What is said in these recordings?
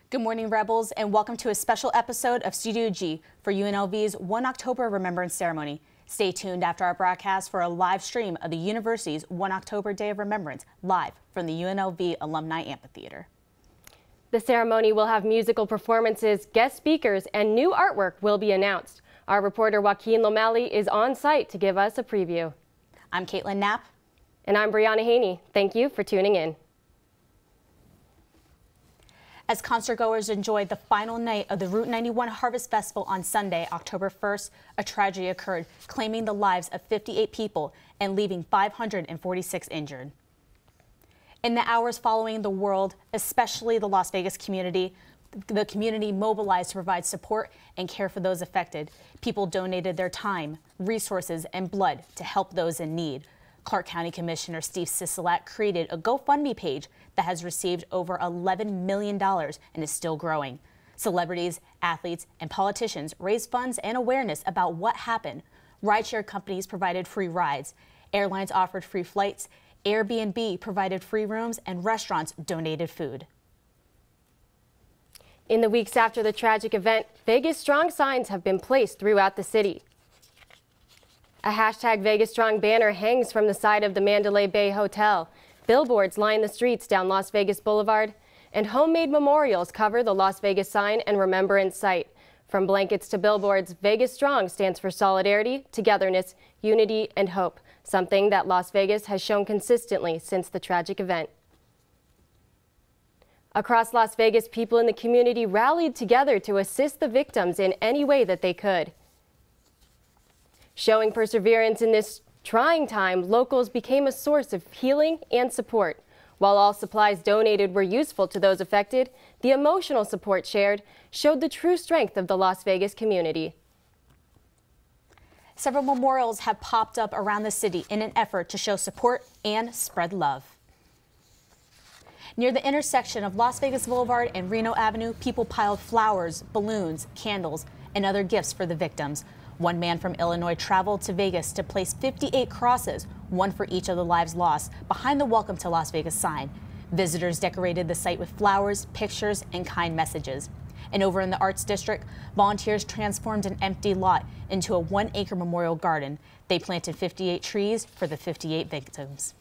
Good morning, Rebels, and welcome to a special episode of Studio G for UNLV's 1 October Remembrance Ceremony. Stay tuned after our broadcast for a live stream of the university's 1 October Day of Remembrance, live from the UNLV Alumni Amphitheater. The ceremony will have musical performances, guest speakers, and new artwork will be announced. Our reporter Joaquin Lomeli is on site to give us a preview. I'm Caitlin Knapp. And I'm Brianna Haney. Thank you for tuning in. As concertgoers enjoyed the final night of the Route 91 Harvest Festival on Sunday, October 1st, a tragedy occurred, claiming the lives of 58 people and leaving 546 injured. In the hours following, the world, especially the Las Vegas community, the community mobilized to provide support and care for those affected. People donated their time, resources, and blood to help those in need. Clark County Commissioner Steve Sisolak created a GoFundMe page that has received over $11 million and is still growing. Celebrities, athletes, and politicians raised funds and awareness about what happened. Rideshare companies provided free rides. Airlines offered free flights. Airbnb provided free rooms, and restaurants donated food. In the weeks after the tragic event, Vegas Strong signs have been placed throughout the city. A hashtag Vegas Strong banner hangs from the side of the Mandalay Bay Hotel. Billboards line the streets down Las Vegas Boulevard, and homemade memorials cover the Las Vegas sign and remembrance site. From blankets to billboards, Vegas Strong stands for solidarity, togetherness, unity, and hope, something that Las Vegas has shown consistently since the tragic event. Across Las Vegas, people in the community rallied together to assist the victims in any way that they could. Showing perseverance in this trying time, locals became a source of healing and support. While all supplies donated were useful to those affected, the emotional support shared showed the true strength of the Las Vegas community. Several memorials have popped up around the city in an effort to show support and spread love. Near the intersection of Las Vegas Boulevard and Reno Avenue, people piled flowers, balloons, candles, and other gifts for the victims. One man from Illinois traveled to Vegas to place 58 crosses, one for each of the lives lost, behind the Welcome to Las Vegas sign. Visitors decorated the site with flowers, pictures, and kind messages. And over in the Arts District, volunteers transformed an empty lot into a 1-acre memorial garden. They planted 58 trees for the 58 victims.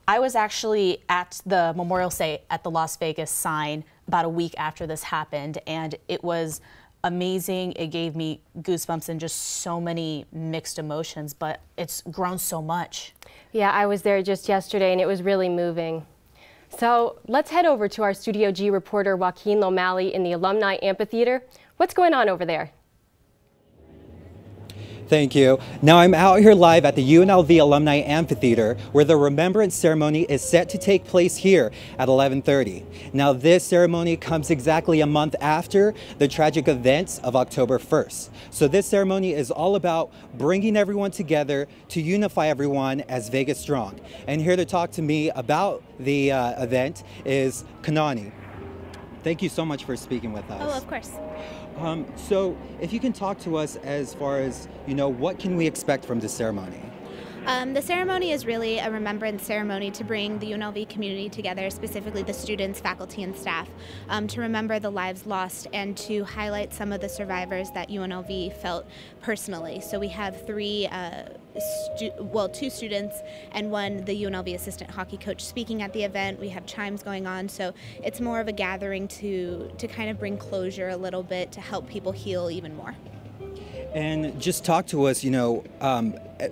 I was actually at the memorial site at the Las Vegas sign about a week after this happened, and it was amazing. It gave me goosebumps and just so many mixed emotions, but it's grown so much. Yeah, I was there just yesterday and it was really moving. So let's head over to our Studio G reporter Joaquin Lomeli in the Alumni Amphitheater. What's going on over there? Thank you. Now I'm out here live at the UNLV Alumni Amphitheater, where the remembrance ceremony is set to take place here at 11:30. Now this ceremony comes exactly a month after the tragic events of October 1st. So this ceremony is all about bringing everyone together to unify everyone as Vegas Strong. And here to talk to me about the event is Kanani. Thank you so much for speaking with us. Oh, of course. So if you can talk to us as far as, what can we expect from this ceremony? The ceremony is really a remembrance ceremony to bring the UNLV community together, specifically the students, faculty, and staff, to remember the lives lost and to highlight some of the survivors that UNLV felt personally. So we have two students and one, the UNLV assistant hockey coach, speaking at the event. We have chimes going on, so it's more of a gathering to kind of bring closure a little bit to help people heal even more. And just talk to us,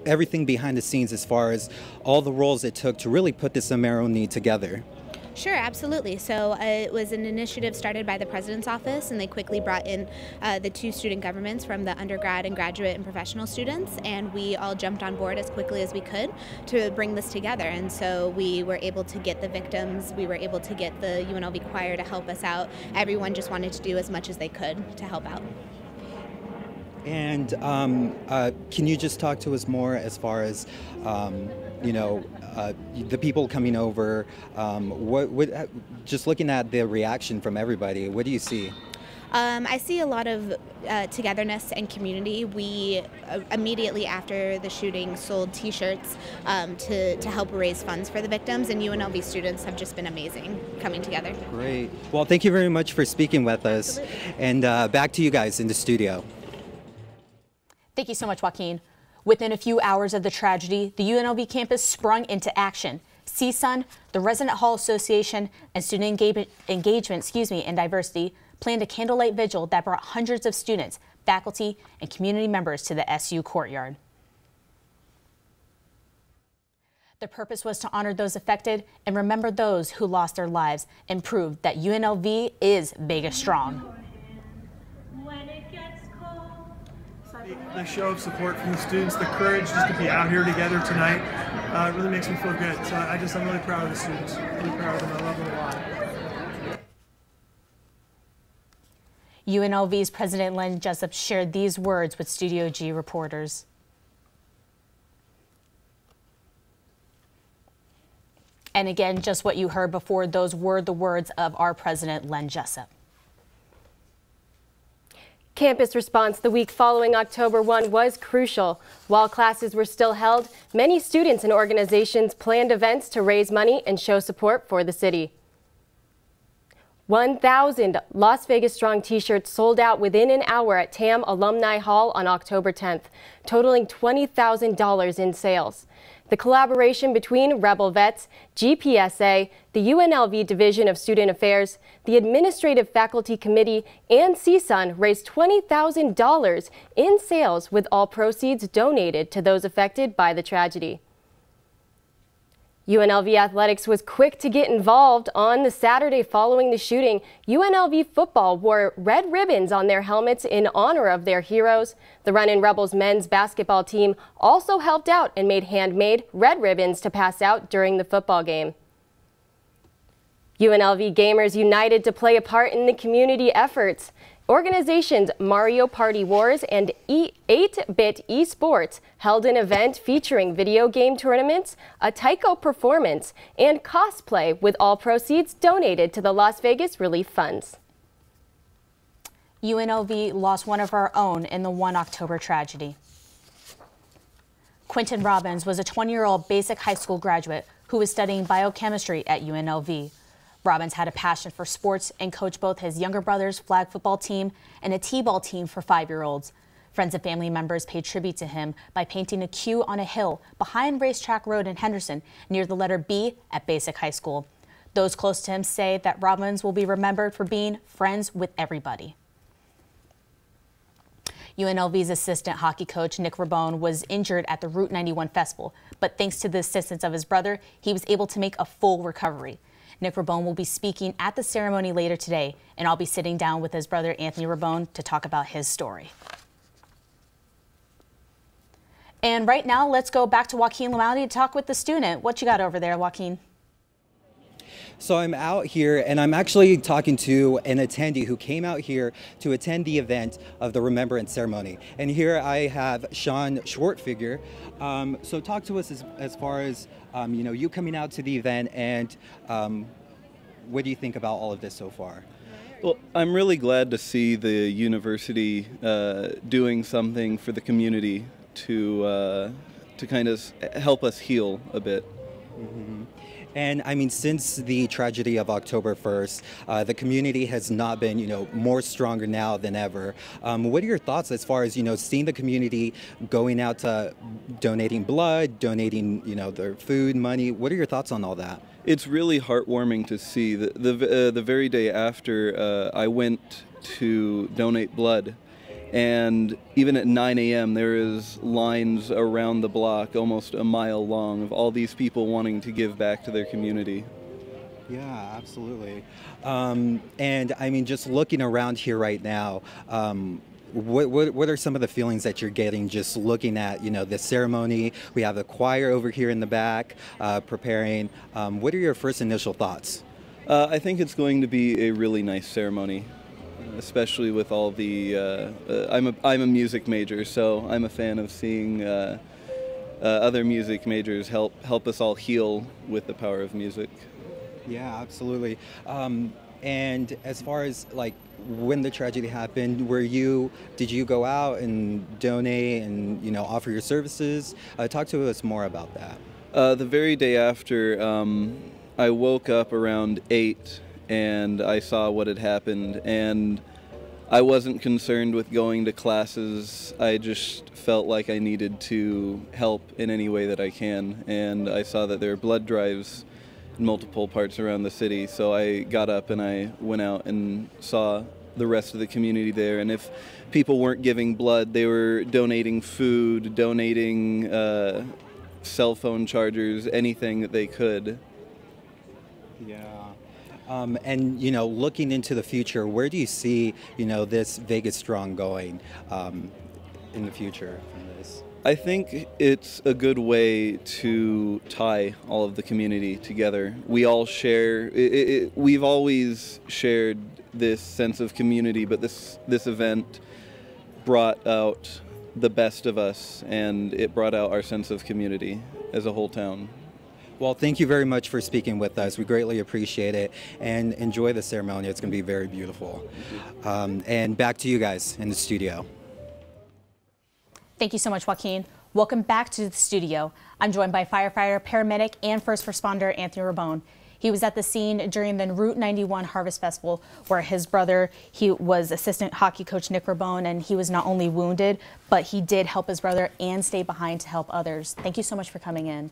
everything behind the scenes as far as all the roles it took to really put this ceremony together. Sure, absolutely. So it was an initiative started by the President's Office, and they quickly brought in the two student governments from the undergrad and graduate and professional students, and we all jumped on board as quickly as we could to bring this together. And so we were able to get the victims, we were able to get the UNLV choir to help us out. Everyone just wanted to do as much as they could to help out. And can you just talk to us more as far as, the people coming over, just looking at the reaction from everybody, what do you see? I see a lot of togetherness and community. We immediately after the shooting sold T-shirts to help raise funds for the victims, and UNLV students have just been amazing coming together. Great. Well, thank you very much for speaking with us. Absolutely. And back to you guys in the studio. Thank you so much, Joaquin. Within a few hours of the tragedy, the UNLV campus sprung into action. CSUN, the Resident Hall Association, and Student Engagement and Diversity planned a candlelight vigil that brought hundreds of students, faculty, and community members to the SU courtyard. The purpose was to honor those affected and remember those who lost their lives and prove that UNLV is Vegas strong. The show of support from the students, the courage just to be out here together tonight, really makes me feel good. So I'm really proud of the students. Really proud of them. I love them a lot. UNLV's President Len Jessup shared these words with Studio G reporters. And again, just what you heard before, those were the words of our President Len Jessup. Campus response the week following October 1 was crucial. While classes were still held, many students and organizations planned events to raise money and show support for the city. 1,000 Las Vegas Strong T-shirts sold out within an hour at TAM Alumni Hall on October 10th, totaling $20,000 in sales. The collaboration between Rebel Vets, GPSA, the UNLV Division of Student Affairs, the Administrative Faculty Committee, and CSUN raised $20,000 in sales, with all proceeds donated to those affected by the tragedy. UNLV Athletics was quick to get involved. On the Saturday following the shooting, UNLV football wore red ribbons on their helmets in honor of their heroes. The Runnin' Rebels men's basketball team also helped out and made handmade red ribbons to pass out during the football game. UNLV gamers united to play a part in the community efforts. Organizations Mario Party Wars and 8-Bit Esports held an event featuring video game tournaments, a taiko performance, and cosplay, with all proceeds donated to the Las Vegas Relief Funds. UNLV lost one of our own in the 1 October tragedy. Quentin Robbins was a 20-year-old basic high school graduate who was studying biochemistry at UNLV. Robbins had a passion for sports and coached both his younger brother's flag football team and a t-ball team for 5-year-olds. Friends and family members paid tribute to him by painting a Q on a hill behind Racetrack Road in Henderson near the letter B at Basic High School. Those close to him say that Robbins will be remembered for being friends with everybody. UNLV's assistant hockey coach Nick Rabone was injured at the Route 91 festival, but thanks to the assistance of his brother, he was able to make a full recovery. Nick Rabone will be speaking at the ceremony later today, and I'll be sitting down with his brother Anthony Rabone to talk about his story. And right now, let's go back to Joaquin Lamaldi to talk with the student. What you got over there, Joaquin? So I'm out here and I'm actually talking to an attendee who came out here to attend the event of the remembrance ceremony. And here I have Sean Schwartfigure. So talk to us as far as, you coming out to the event, and what do you think about all of this so far? Well, I'm really glad to see the university doing something for the community to kind of help us heal a bit. Mm-hmm. And I mean, since the tragedy of October 1st, the community has not been, more stronger now than ever. What are your thoughts as far as, seeing the community going out to donating blood, donating, their food, money? What are your thoughts on all that? It's really heartwarming to see. The very day after I went to donate blood, and even at 9 a.m. there is lines around the block, almost a mile long, of all these people wanting to give back to their community. Yeah, absolutely. And I mean, just looking around here right now, what are some of the feelings that you're getting just looking at, the ceremony? We have the choir over here in the back preparing. What are your first initial thoughts? I think it's going to be a really nice ceremony, especially with all the, I'm a music major, so I'm a fan of seeing other music majors help us all heal with the power of music. Yeah, absolutely. And as far as when the tragedy happened, did you go out and donate and, you know, offer your services? Talk to us more about that. The very day after, I woke up around 8 and I saw what had happened, and I wasn't concerned with going to classes. I just felt like I needed to help in any way that I can, and I saw that there were blood drives in multiple parts around the city, so I got up and I went out and saw the rest of the community there. And if people weren't giving blood, they were donating food, donating cell phone chargers, anything that they could. Yeah. And, you know, looking into the future, where do you see, you know, this Vegas Strong going in the future from this? I think it's a good way to tie all of the community together. We all share, we've always shared this sense of community, but this event brought out the best of us, and it brought out our sense of community as a whole town. Well, thank you very much for speaking with us. We greatly appreciate it, and enjoy the ceremony. It's going to be very beautiful. And back to you guys in the studio. Thank you so much, Joaquin. Welcome back to the studio. I'm joined by firefighter, paramedic, and first responder Anthony Rabone. He was at the scene during the Route 91 Harvest Festival, where his brother, he was assistant hockey coach Nick Rabone, and he was not only wounded, but he did help his brother and stay behind to help others. Thank you so much for coming in.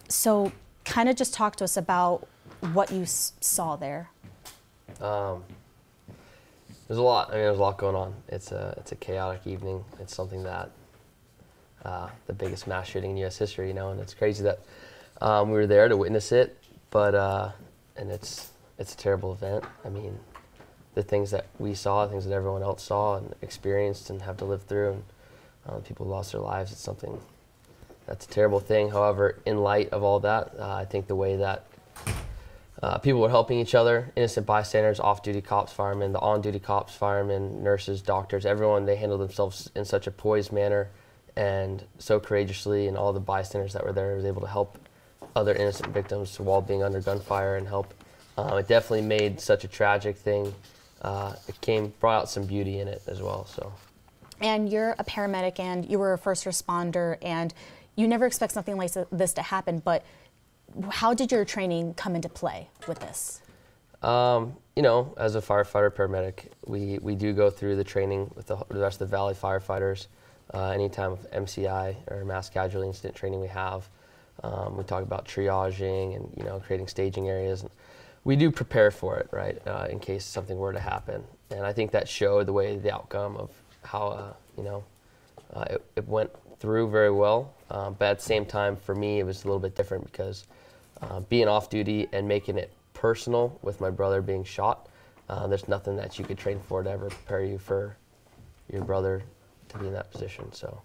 So kind of just talk to us about what you saw there. There's a lot. I mean, there's a lot going on. It's a chaotic evening. It's something that the biggest mass shooting in U.S. history, you know, and it's crazy that we were there to witness it. But and it's a terrible event. I mean, the things that we saw, things that everyone else saw and experienced and have to live through, and people lost their lives. It's something that's a terrible thing. However, in light of all that, I think the way that people were helping each other, innocent bystanders, off-duty cops, firemen, the on-duty cops, firemen, nurses, doctors, everyone, they handled themselves in such a poised manner and so courageously, and all the bystanders that were there was able to help other innocent victims while being under gunfire and help. It definitely made such a tragic thing. It brought out some beauty in it as well. So. And you're a paramedic and you were a first responder, and you never expect something like this to happen, but how did your training come into play with this? You know, as a firefighter, paramedic, we do go through the training with the rest of the Valley firefighters. Anytime with MCI or mass casualty incident training we have, we talk about triaging and, you know, creating staging areas. We do prepare for it, right, in case something were to happen. And I think that showed the outcome of how, you know, it went through very well. But at the same time, for me, it was a little bit different because being off duty and making it personal with my brother being shot, there's nothing that you could train for to ever prepare you for your brother to be in that position. So.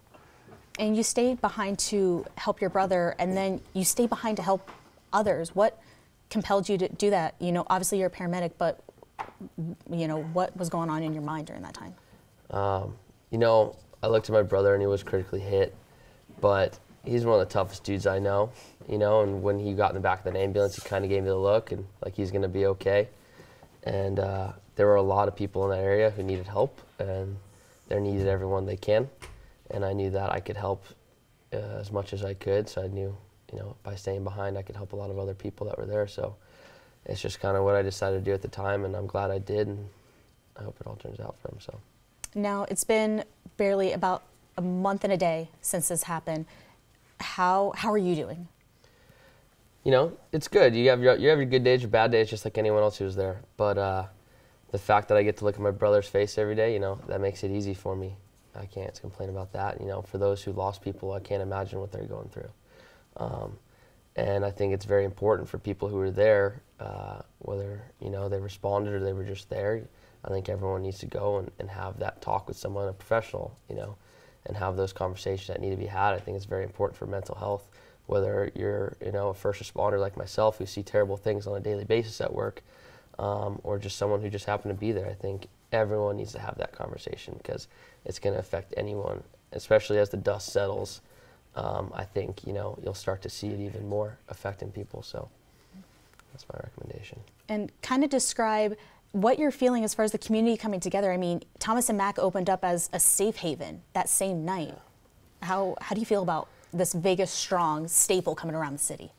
And you stayed behind to help your brother, and then you stayed behind to help others. What compelled you to do that? You know, obviously you're a paramedic, but you know, what was going on in your mind during that time? You know, I looked at my brother and he was critically hit, but he's one of the toughest dudes I know, you know, and when he got in the back of the ambulance, he kind of gave me the look and like he's going to be okay. And there were a lot of people in that area who needed help, and they needed everyone they can. And I knew that I could help as much as I could, so I knew, you know, by staying behind, I could help a lot of other people that were there. So it's just kind of what I decided to do at the time, and I'm glad I did, and I hope it all turns out for him. So. Now, it's been barely about a month and a day since this happened. How are you doing? You know, it's good. You have your good days, your bad days, just like anyone else who was there. But the fact that I get to look at my brother's face every day, you know, that makes it easy for me. I can't complain about that. You know, for those who lost people, I can't imagine what they're going through. And I think it's very important for people who were there, whether, you know, they responded or they were just there. I think everyone needs to go and have that talk with someone, a professional, you know, and have those conversations that need to be had. I think it's very important for mental health, whether you're, you know, a first responder like myself who see terrible things on a daily basis at work, or just someone who just happened to be there. I think everyone needs to have that conversation because it's going to affect anyone, especially as the dust settles. I think, you know, you'll start to see it even more affecting people. So that's my recommendation. And kind of describe what you're feeling as far as the community coming together. I mean, Thomas and Mack opened up as a safe haven that same night. How do you feel about this Vegas Strong staple coming around the city?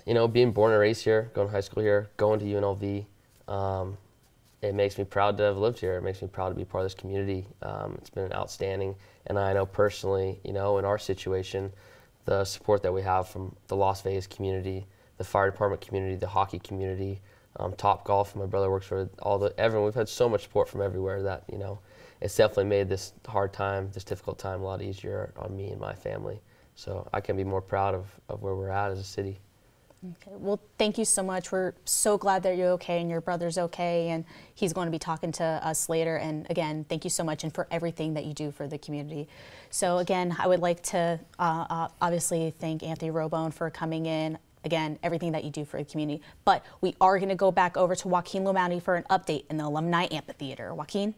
You know, being born and raised here, going to high school here, going to UNLV, it makes me proud to have lived here. It makes me proud to be part of this community. It's been outstanding, and I know personally, you know, in our situation, the support that we have from the Las Vegas community, the fire department community, the hockey community, Top Golf. My brother works for everyone. We've had so much support from everywhere that, you know, it's definitely made this hard time, this difficult time, a lot easier on me and my family. So I can't be more proud of where we're at as a city. Okay. Well, thank you so much. We're so glad that you're okay and your brother's okay, and he's going to be talking to us later. And again, thank you so much, and for everything that you do for the community. So again, I would like to obviously thank Anthony Robone for coming in. Again, everything that you do for the community. But we are going to go back over to Joaquin Lomani for an update in the Alumni Amphitheater. Joaquin?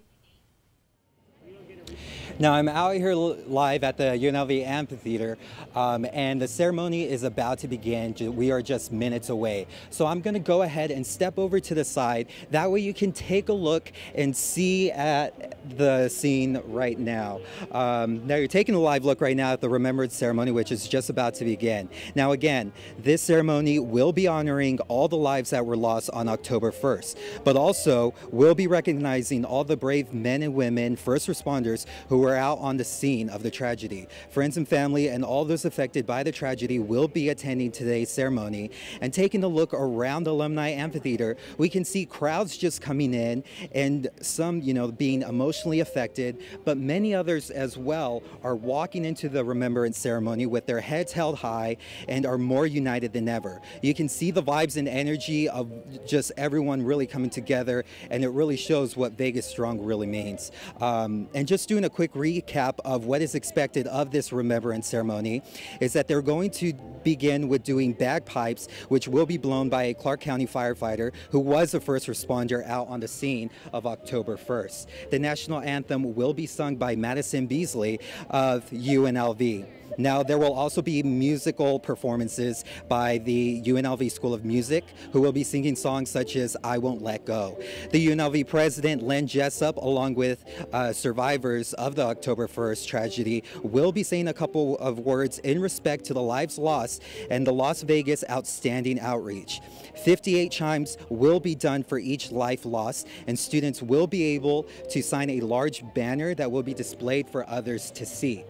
Now I'm out here live at the UNLV Amphitheater, and the ceremony is about to begin. We are just minutes away. So I'm going to go ahead and step over to the side. That way you can take a look and see at the scene right now. Now you're taking a live look right now at the remembrance ceremony, which is just about to begin. Now again, this ceremony will be honoring all the lives that were lost on October 1st, but also we'll be recognizing all the brave men and women, first responders, who were out on the scene of the tragedy. Friends and family and all those affected by the tragedy will be attending today's ceremony. And taking a look around the Alumni Amphitheater, we can see crowds just coming in, and some, you know, being emotionally affected, but many others as well are walking into the remembrance ceremony with their heads held high and are more united than ever. You can see the vibes and energy of just everyone really coming together, and it really shows what Vegas Strong really means. And just doing a quick recap of what is expected of this remembrance ceremony is that they're going to begin with doing bagpipes, which will be blown by a Clark County firefighter who was a first responder out on the scene of October 1st. The national anthem will be sung by Madison Beasley of UNLV. Now, there will also be musical performances by the UNLV School of Music, who will be singing songs such as I Won't Let Go. The UNLV president, Len Jessup, along with survivors of the October 1st tragedy, will be saying a couple of words in respect to the lives lost and the Las Vegas Outstanding Outreach. 58 chimes will be done for each life lost, and students will be able to sign a large banner that will be displayed for others to see.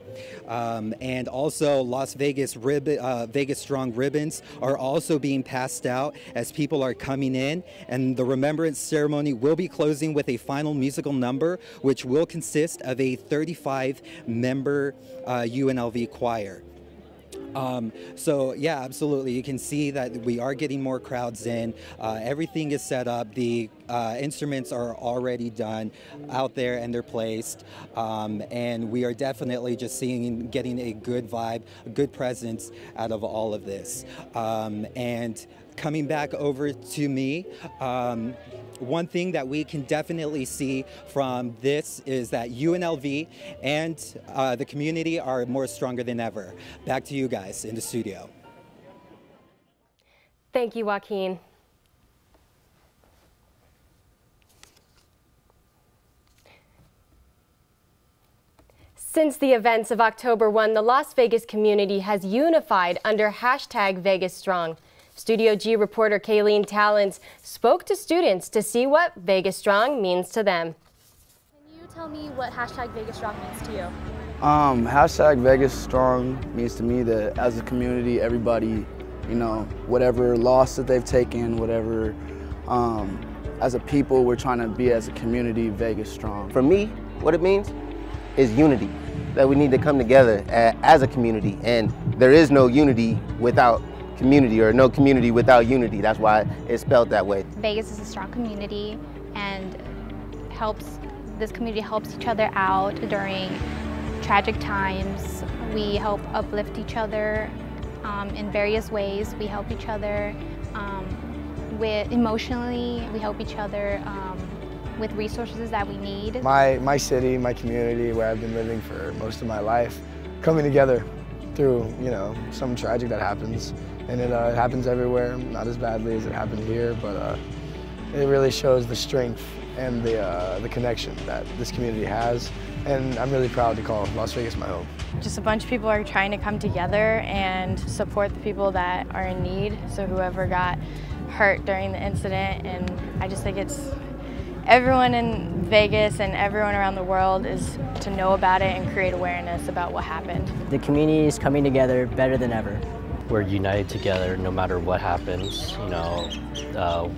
And also Las Vegas Vegas Strong ribbons are also being passed out as people are coming in, and the remembrance ceremony will be closing with a final musical number, which will consist of a 35-member UNLV choir. So yeah, absolutely. You can see that we are getting more crowds in. Everything is set up. The instruments are already done out there and they're placed. And we are definitely just getting a good vibe, a good presence out of all of this. And coming back over to me, one thing that we can definitely see from this is that UNLV and the community are more stronger than ever. Back to you guys in the studio. Thank you, Joaquin. Since the events of October 1, the Las Vegas community has unified under #VegasStrong. Studio G reporter Kayleen Talens spoke to students to see what Vegas Strong means to them. Can you tell me what #VegasStrong means to you? #VegasStrong means to me that as a community, everybody, you know, whatever loss that they've taken, whatever, as a people, we're trying to be as a community Vegas Strong. For me, what it means is unity, that we need to come together as a community, and there is no unity without community, or no community without unity. That's why it's spelled that way. Vegas is a strong community, and this community helps each other out during tragic times. We help uplift each other in various ways. We help each other emotionally. We help each other with resources that we need. My city, my community, where I've been living for most of my life, coming together through, you know, some tragic that happens. And it happens everywhere, not as badly as it happened here, but It really shows the strength and the connection that this community has, and I'm really proud to call Las Vegas my home. Just a bunch of people are trying to come together and support the people that are in need, so whoever got hurt during the incident, and I just think it's everyone in Vegas and everyone around the world is to know about it and create awareness about what happened. The community is coming together better than ever. We're united together no matter what happens. You know,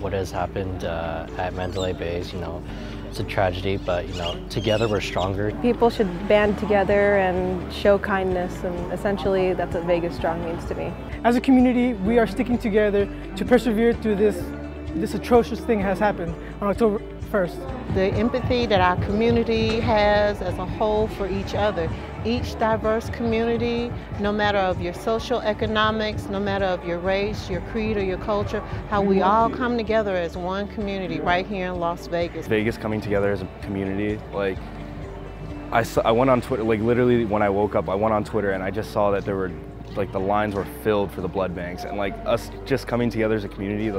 what has happened at Mandalay Bays, you know, it's a tragedy, but you know, together we're stronger. People should band together and show kindness, and essentially that's what Vegas Strong means to me. As a community, we are sticking together to persevere through this atrocious thing has happened on October 1st. The empathy that our community has as a whole for each other. Each diverse community, no matter of your social economics, no matter of your race, your creed, or your culture, how we all come together as one community right here in Las Vegas. Vegas coming together as a community, like I went on Twitter, like literally when I woke up, I went on Twitter and I just saw that there were, like the lines were filled for the blood banks, and like us just coming together as a community,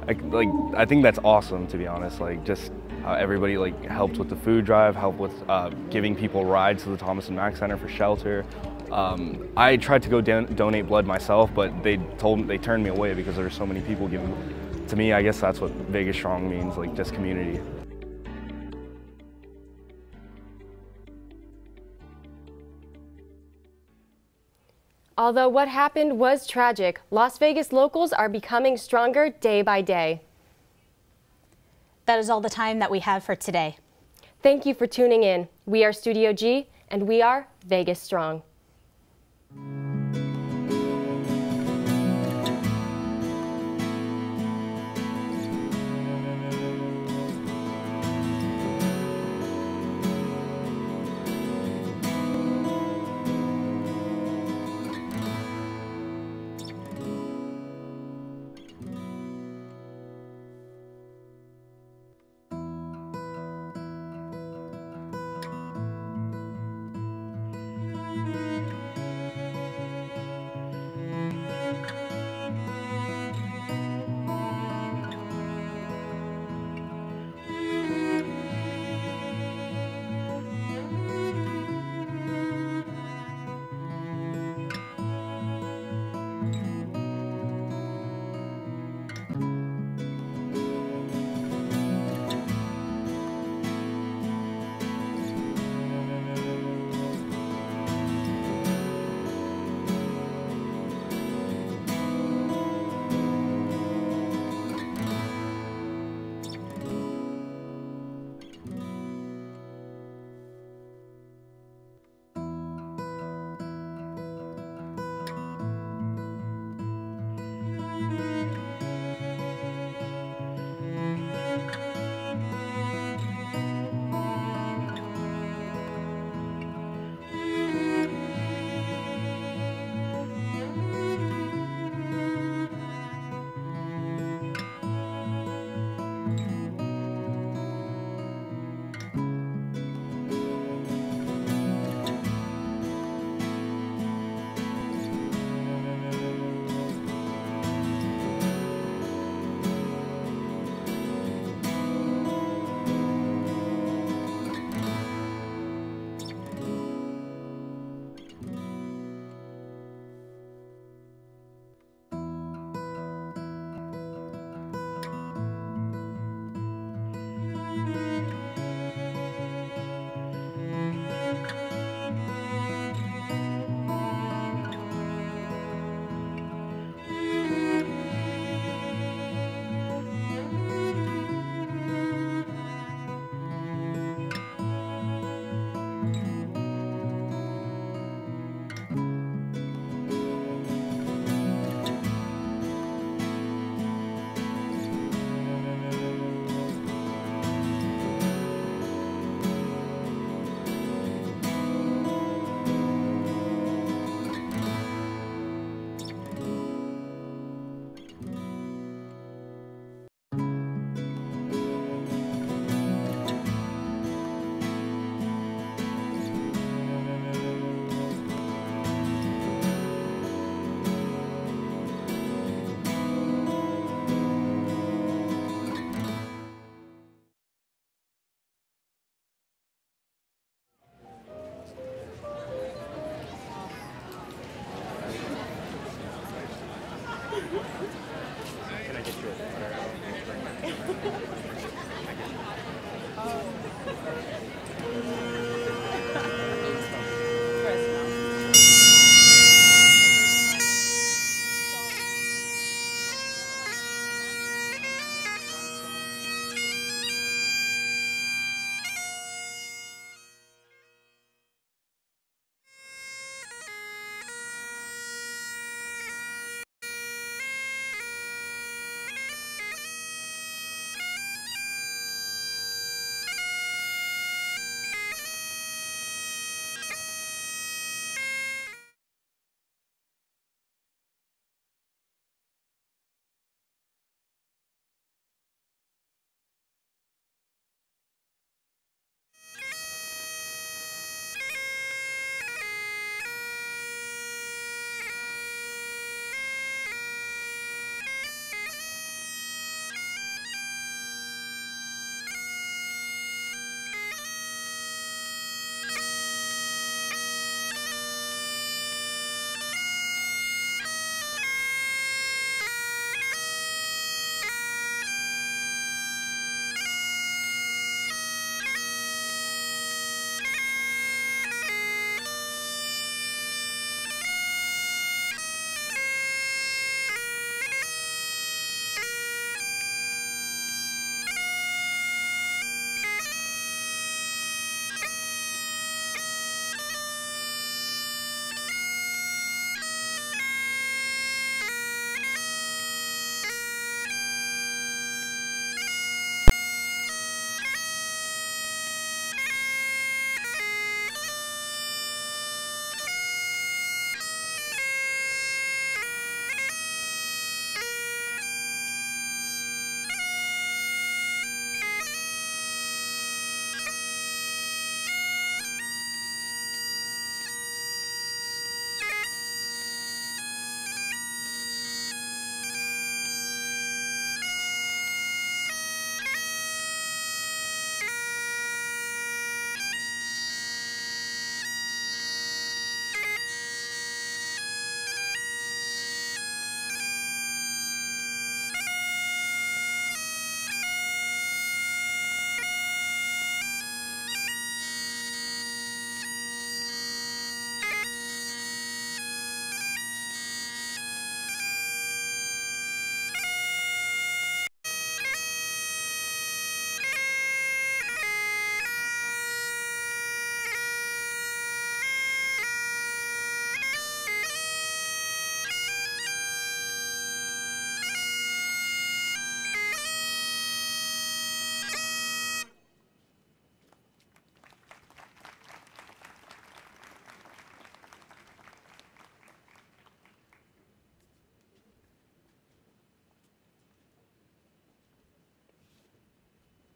I think that's awesome, to be honest. Like just how everybody like helped with the food drive, helped with giving people rides to the Thomas and Mack Center for shelter. I tried to go donate blood myself, but they turned me away because there were so many people giving. To me, I guess that's what Vegas Strong means, like just community. Although what happened was tragic, Las Vegas locals are becoming stronger day by day. That is all the time that we have for today. Thank you for tuning in. We are Studio G, and we are Vegas Strong. Can I get you a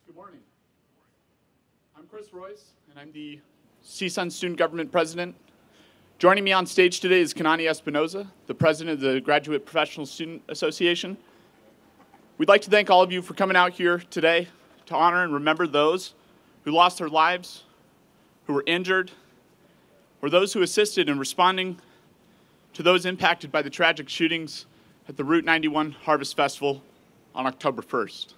Good morning. I'm Chris Royce, and I'm the CSUN Student Government President. Joining me on stage today is Kanani Espinoza, the President of the Graduate Professional Student Association. We'd like to thank all of you for coming out here today to honor and remember those who lost their lives, who were injured, or those who assisted in responding to those impacted by the tragic shootings at the Route 91 Harvest Festival on October 1st.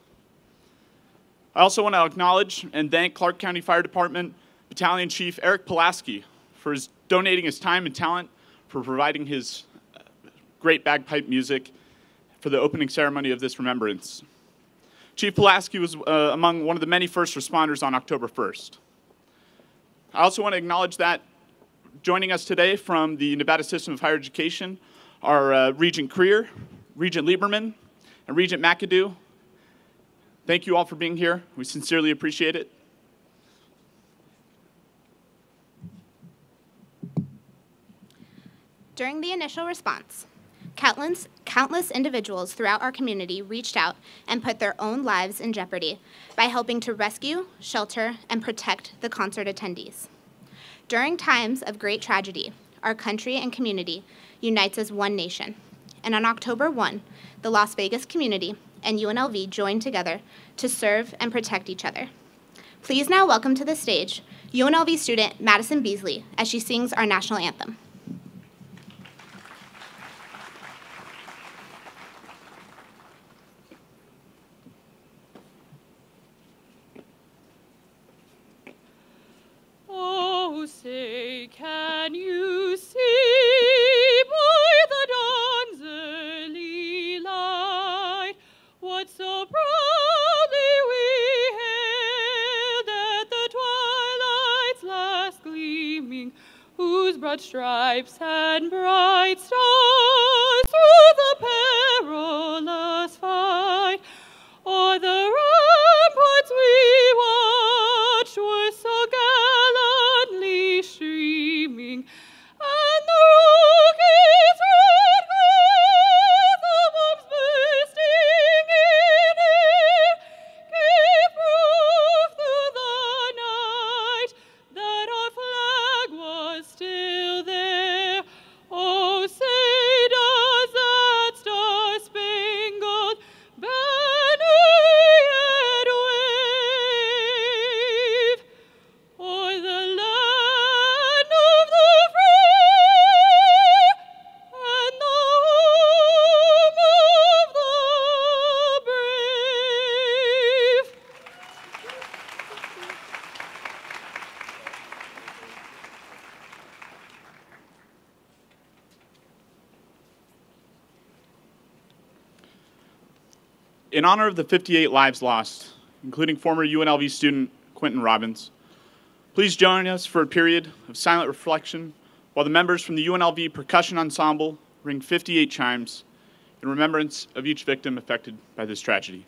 I also want to acknowledge and thank Clark County Fire Department Battalion Chief Eric Pulaski for donating his time and talent for providing his great bagpipe music for the opening ceremony of this remembrance. Chief Pulaski was among one of the many first responders on October 1st. I also want to acknowledge that joining us today from the Nevada System of Higher Education are Regent Creer, Regent Lieberman, and Regent McAdoo. Thank you all for being here. We sincerely appreciate it. During the initial response, countless individuals throughout our community reached out and put their own lives in jeopardy by helping to rescue, shelter, and protect the concert attendees. During times of great tragedy, our country and community unites as one nation. And on October 1, the Las Vegas community and UNLV joined together to serve and protect each other. Please now welcome to the stage UNLV student Madison Beasley as she sings our national anthem. rainbow stripes and bright stars through the perilous fight. O'er the ramparts we watched were so gallantly streaming, and the rocket's red glare, the bombs bursting in air, gave proof through the night that our flag was still there. Oh, say does that star-spangled banner yet wave o'er the land of the free and the home of the brave? In honor of the 58 lives lost, including former UNLV student Quentin Robbins, please join us for a period of silent reflection while the members from the UNLV Percussion Ensemble ring 58 chimes in remembrance of each victim affected by this tragedy.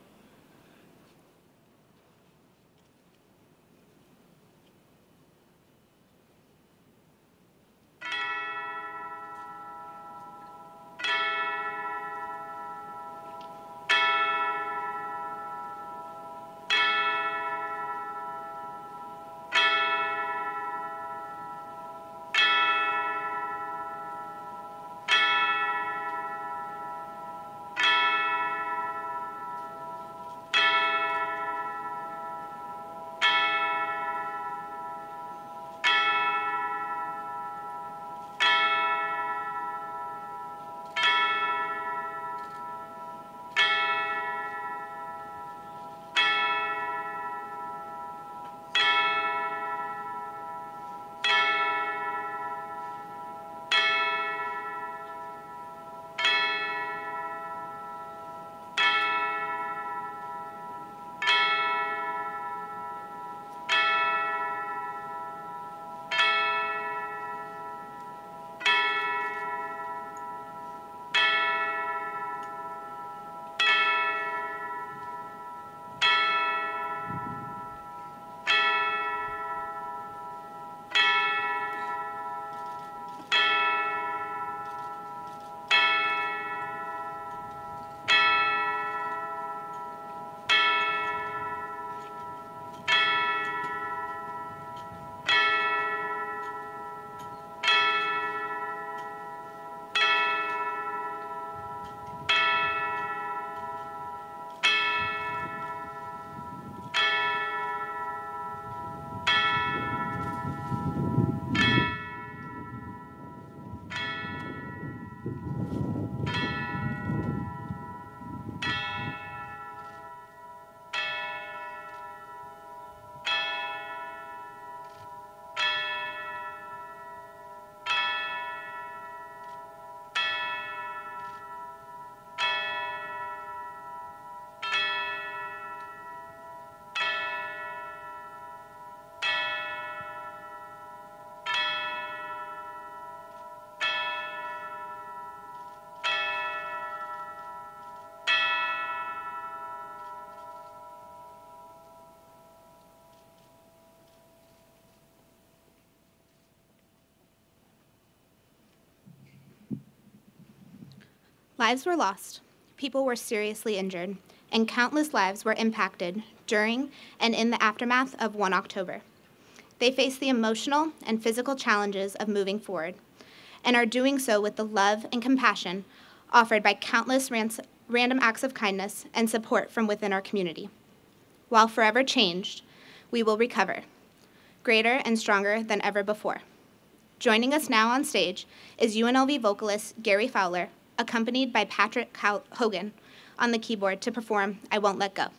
Lives were lost, people were seriously injured, and countless lives were impacted during and in the aftermath of 1 October. They face the emotional and physical challenges of moving forward, and are doing so with the love and compassion offered by countless random acts of kindness and support from within our community. While forever changed, we will recover, greater and stronger than ever before. Joining us now on stage is UNLV vocalist Gary Fowler, accompanied by Patrick Hogan on the keyboard to perform I Won't Let Go.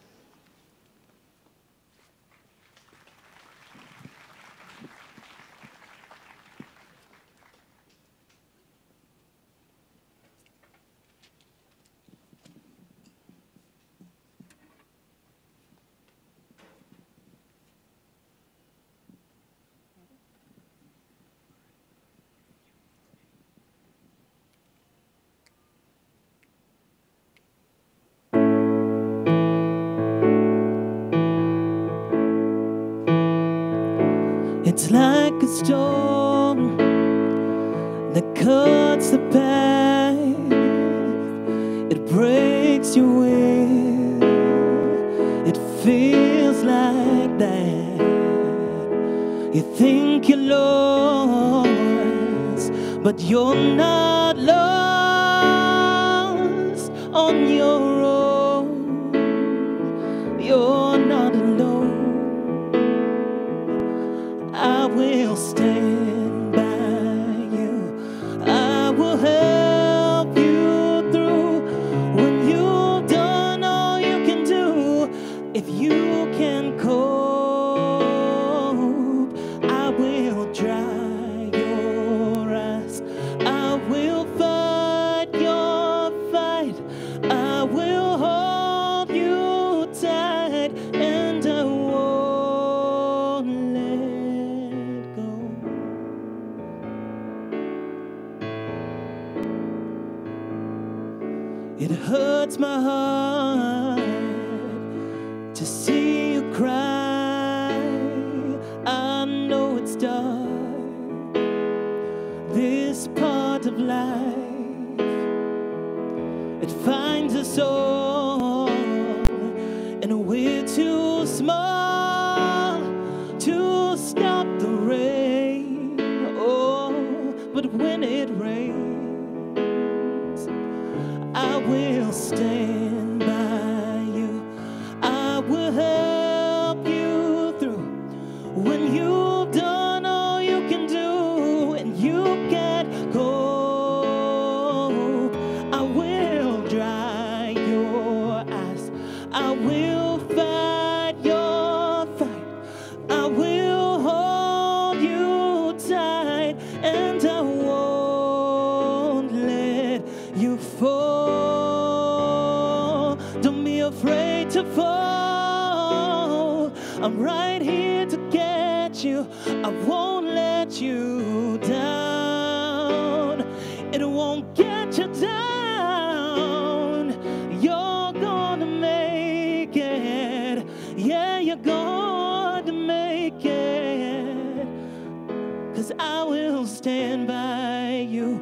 It's like a storm that cuts the path. It breaks your will. It feels like that. You think you're lost, but you're not lost on your own. You're not alone. I will stand by you. I will help you through when you've done all you can do. If you can cope, I will dry your eyes. I will fight your fight. I will hold you tight, and I won't let go. It hurts my heart to see you cry. I know it's dark, this part of life. It finds us all, and we're too small to stop the rain. Oh, but when it rains, I will stand by you. I will help you through when you've done all you can do and you can't cope. I will dry your eyes. I will fight your fight. I will hold you tight, and I won't let you fall. Don't be afraid to fall. I'm right here to get you. I won't let you down. It won't get you down. You're gonna make it. Yeah, you're gonna make it. 'Cause I will stand by you.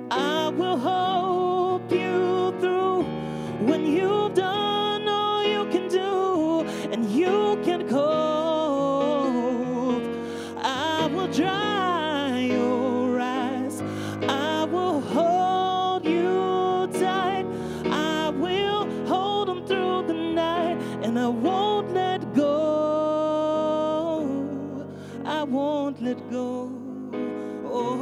I will hope you through when you've done all you can do and you can cope. I will dry your eyes. I will hold you tight. I will hold them through the night, and I won't let go. I won't let go. Oh,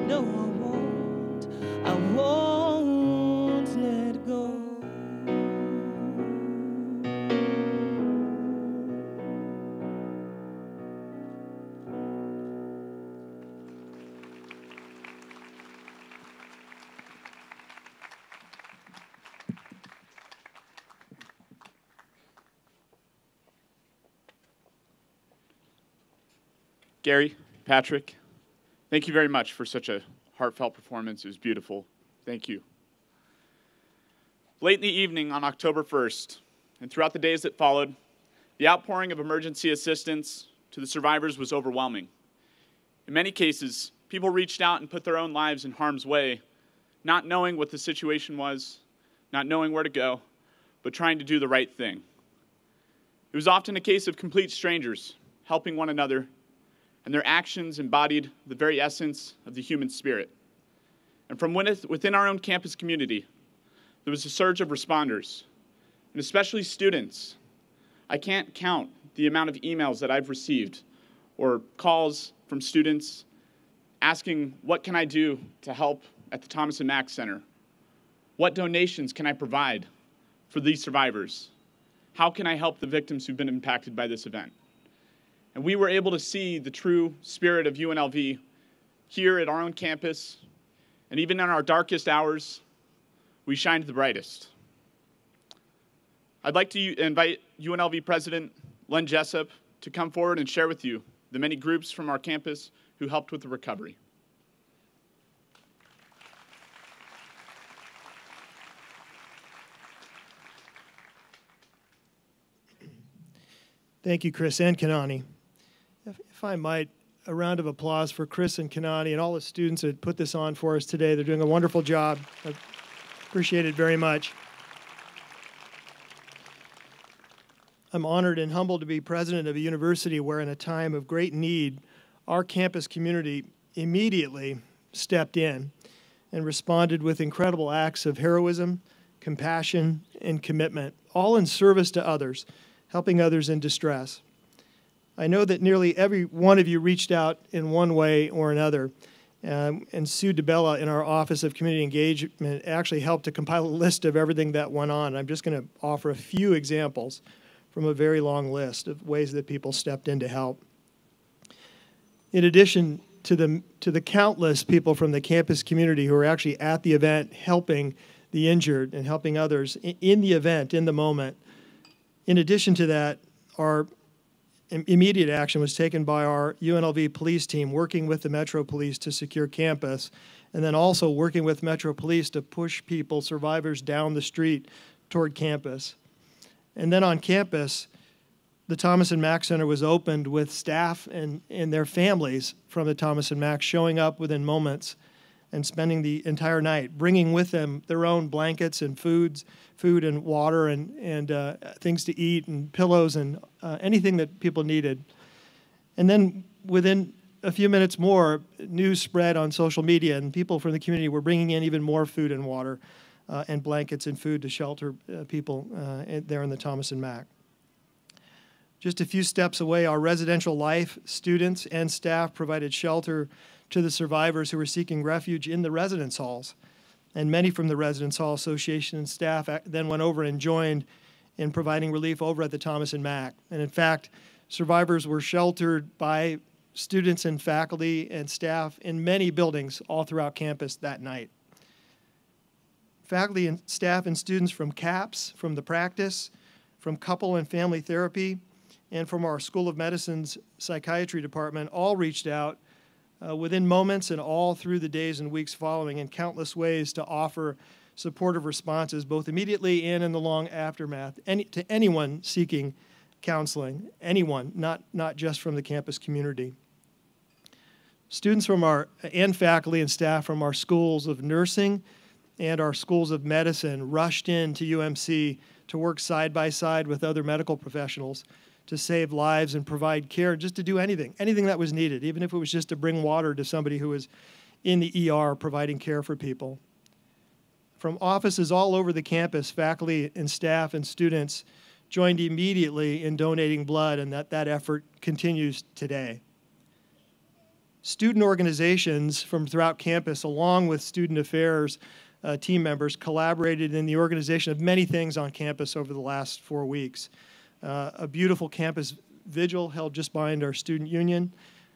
no, I won't. I won't let go. Gary, Patrick, thank you very much for such a heartfelt performance. It was beautiful. Thank you. Late in the evening on October 1st, and throughout the days that followed, the outpouring of emergency assistance to the survivors was overwhelming. In many cases, people reached out and put their own lives in harm's way, not knowing what the situation was, not knowing where to go, but trying to do the right thing. It was often a case of complete strangers helping one another, and their actions embodied the very essence of the human spirit. And from within our own campus community, there was a surge of responders, and especially students. I can't count the amount of emails that I've received or calls from students asking, what can I do to help at the Thomas and Mack Center? What donations can I provide for these survivors? How can I help the victims who've been impacted by this event? And we were able to see the true spirit of UNLV here at our own campus, and even in our darkest hours, we shined the brightest. I'd like to invite UNLV President Len Jessup to come forward and share with you the many groups from our campus who helped with the recovery. Thank you, Chris and Kanani. If I might, a round of applause for Chris and Kanani and all the students that put this on for us today. They're doing a wonderful job. I appreciate it very much. I'm honored and humbled to be president of a university where, in a time of great need, our campus community immediately stepped in and responded with incredible acts of heroism, compassion, and commitment, all in service to others, helping others in distress. I know that nearly every one of you reached out in one way or another, and Sue DeBella in our Office of Community Engagement actually helped to compile a list of everything that went on. I'm just going to offer a few examples from a very long list of ways that people stepped in to help. In addition to the countless people from the campus community who are actually at the event helping the injured and helping others in the event, in the moment, in addition to that, our immediate action was taken by our UNLV police team working with the Metro Police to secure campus, and then also working with Metro Police to push people, survivors, down the street toward campus. And then on campus, the Thomas & Mack Center was opened with staff and their families from the Thomas & Mack showing up within moments and spending the entire night, bringing with them their own blankets and food and water and things to eat and pillows and anything that people needed. And then within a few minutes more, news spread on social media, and people from the community were bringing in even more food and water and blankets and food to shelter people there in the Thomas & Mack. Just a few steps away, our residential life students and staff provided shelter to the survivors who were seeking refuge in the residence halls. And many from the Residence Hall Association and staff then went over and joined in providing relief over at the Thomas & Mack. And in fact, survivors were sheltered by students and faculty and staff in many buildings all throughout campus that night. Faculty and staff and students from CAPS, from the practice, from couple and family therapy, and from our School of Medicine's psychiatry department all reached out within moments and all through the days and weeks following in countless ways to offer supportive responses, both immediately and in the long aftermath, to anyone seeking counseling, anyone, not just from the campus community. Students from and faculty and staff from our schools of nursing and our schools of medicine rushed into UMC to work side by side with other medical professionals to save lives and provide care, just to do anything that was needed, even if it was just to bring water to somebody who was in the ER providing care for people. From offices all over the campus, faculty and staff and students joined immediately in donating blood, and that effort continues today. Student organizations from throughout campus, along with student affairs team members, collaborated in the organization of many things on campus over the last 4 weeks. A beautiful campus vigil held just behind our student union,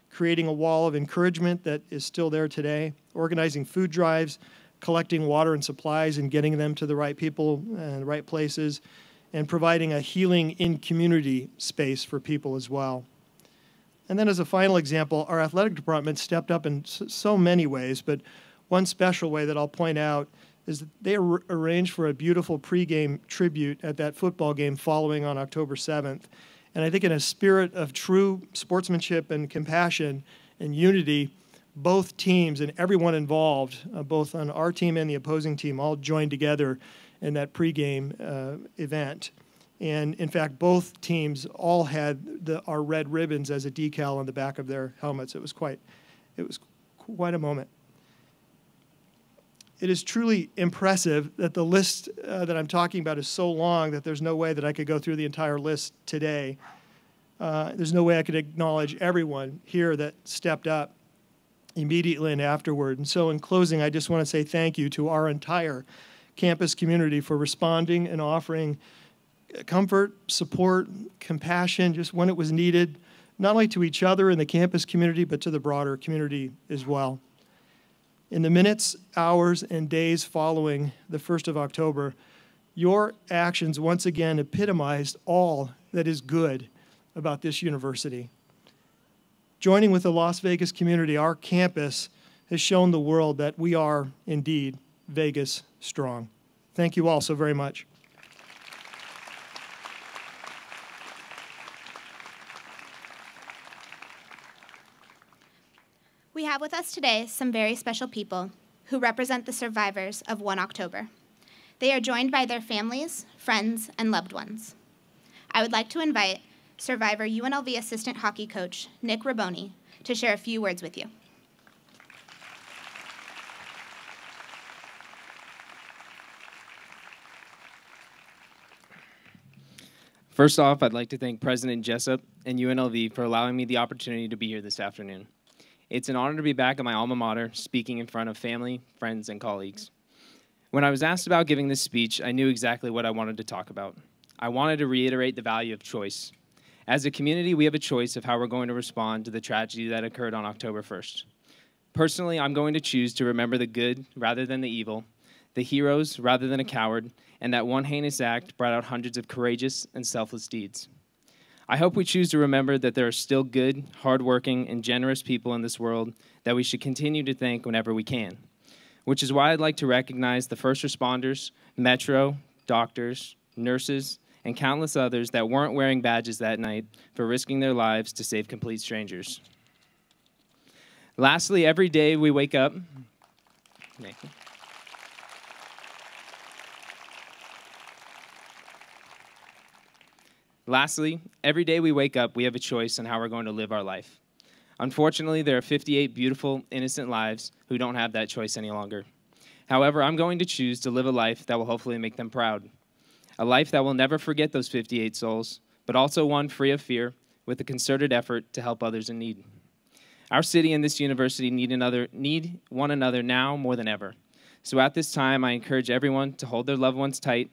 creating a wall of encouragement that is still there today, organizing food drives, collecting water and supplies and getting them to the right people and the right places, and providing a healing in community space for people as well. And then as a final example, our athletic department stepped up in so many ways, but one special way that I'll point out is that they arranged for a beautiful pregame tribute at that football game following on October 7th. And I think in a spirit of true sportsmanship and compassion and unity, both teams and everyone involved, both on our team and the opposing team, all joined together in that pregame event. And in fact, both teams all had our red ribbons as a decal on the back of their helmets. It was quite a moment. It is truly impressive that the list that I'm talking about is so long that there's no way that I could go through the entire list today. There's no way I could acknowledge everyone here that stepped up immediately and afterward. And so in closing, I just want to say thank you to our entire campus community for responding and offering comfort, support, compassion, just when it was needed, not only to each other in the campus community, but to the broader community as well. In the minutes, hours, and days following the 1st of October, your actions once again epitomized all that is good about this university. Joining with the Las Vegas community, our campus has shown the world that we are indeed Vegas strong. Thank you all so very much. have with us today some very special people who represent the survivors of 1 October. They are joined by their families, friends, and loved ones. I would like to invite survivor UNLV assistant hockey coach Nick Raboni to share a few words with you. First off, I'd like to thank President Jessup and UNLV for allowing me the opportunity to be here this afternoon. It's an honor to be back at my alma mater, speaking in front of family, friends, and colleagues. When I was asked about giving this speech, I knew exactly what I wanted to talk about. I wanted to reiterate the value of choice. As a community, we have a choice of how we're going to respond to the tragedy that occurred on October 1st. Personally, I'm going to choose to remember the good rather than the evil, the heroes rather than a coward, and that one heinous act brought out hundreds of courageous and selfless deeds. I hope we choose to remember that there are still good, hardworking, and generous people in this world that we should continue to thank whenever we can, which is why I'd like to recognize the first responders, Metro, doctors, nurses, and countless others that weren't wearing badges that night for risking their lives to save complete strangers. Lastly, every day we wake up, we have a choice on how we're going to live our life. Unfortunately, there are 58 beautiful, innocent lives who don't have that choice any longer. However, I'm going to choose to live a life that will hopefully make them proud. A life that will never forget those 58 souls, but also one free of fear, with a concerted effort to help others in need. Our city and this university need one another now more than ever. So at this time, I encourage everyone to hold their loved ones tight,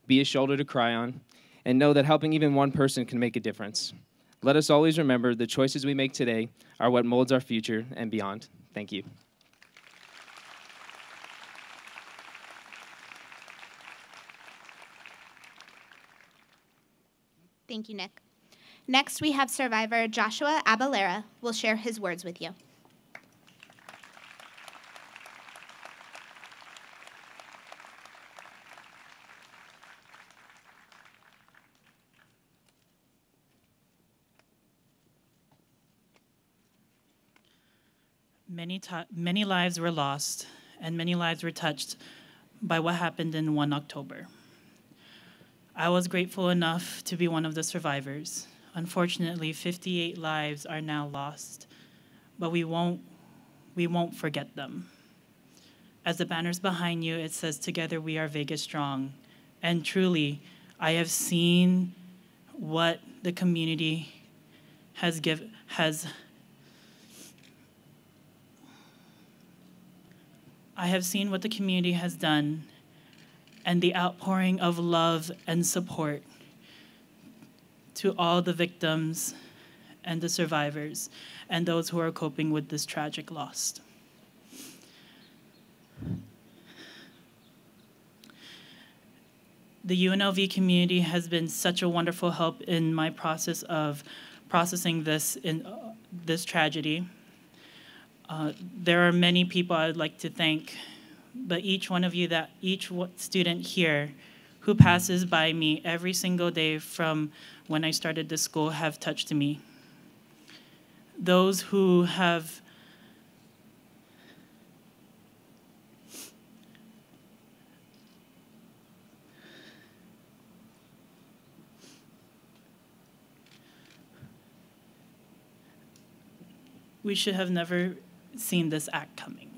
be a shoulder to cry on, and know that helping even one person can make a difference. Let us always remember the choices we make today are what molds our future and beyond. Thank you. Thank you, Nick. Next, we have survivor Joshua Abalera will share his words with you. Many lives were lost, and many lives were touched by what happened in 1 October. I was grateful enough to be one of the survivors. Unfortunately, 58 lives are now lost, but we won't forget them. As the banners behind you, it says, "Together we are Vegas strong." And truly, I have seen what the community I have seen what the community has done and the outpouring of love and support to all the victims and the survivors and those who are coping with this tragic loss. The UNLV community has been such a wonderful help in my process of processing this tragedy. There are many people I'd like to thank, but each student here who passes by me every single day from when I started this school have touched me. Those who have we should have never seen this act coming.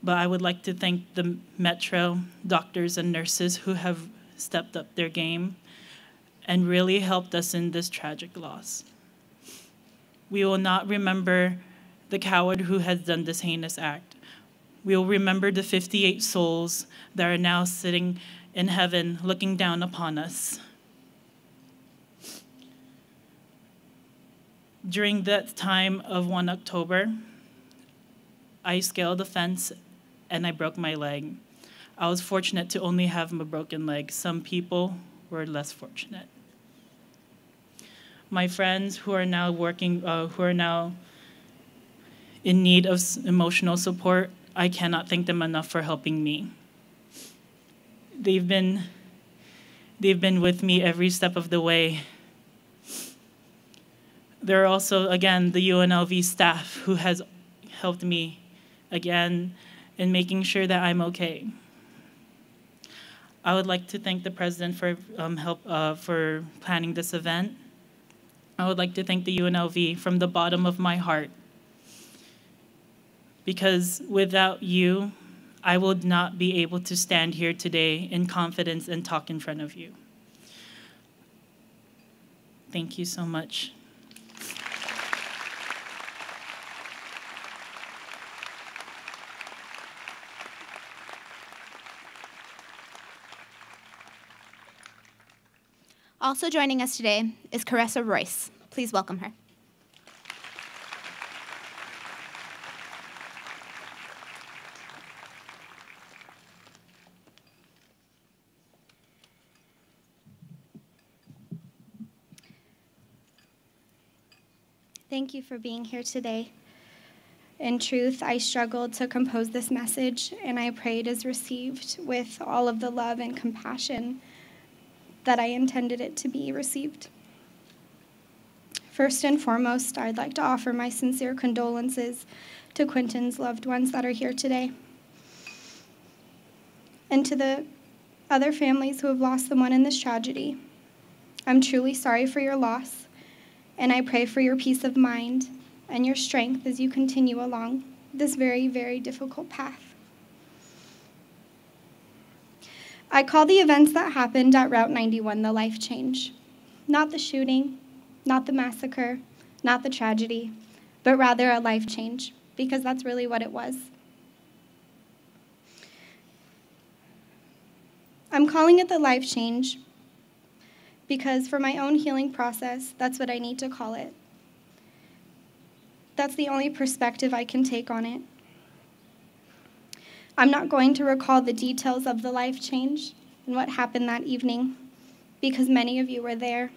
But I would like to thank the Metro doctors and nurses who have stepped up their game and really helped us in this tragic loss. We will not remember the coward who has done this heinous act. We will remember the 58 souls that are now sitting in heaven looking down upon us. During that time of 1 October, I scaled a fence and I broke my leg. I was fortunate to only have a broken leg. Some people were less fortunate. My friends who are now in need of emotional support, I cannot thank them enough for helping me. They've been with me every step of the way. There are also, again, the UNLV staff who has helped me again in making sure that I'm okay. I would like to thank the president for for planning this event. I would like to thank the UNLV from the bottom of my heart, because without you, I would not be able to stand here today in confidence and talk in front of you. Thank you so much. Also joining us today is Caressa Royce. Please welcome her. Thank you for being here today. In truth, I struggled to compose this message, and I pray it is received with all of the love and compassion that I intended it to be received. First and foremost, I'd like to offer my sincere condolences to Quentin's loved ones that are here today, and to the other families who have lost someone in this tragedy. I'm truly sorry for your loss, and I pray for your peace of mind and your strength as you continue along this very, very difficult path. I call the events that happened at Route 91 the life change. Not the shooting, not the massacre, not the tragedy, but rather a life change, because that's really what it was. I'm calling it the life change because for my own healing process, that's what I need to call it. That's the only perspective I can take on it. I'm not going to recall the details of the life change and what happened that evening, because many of you were there,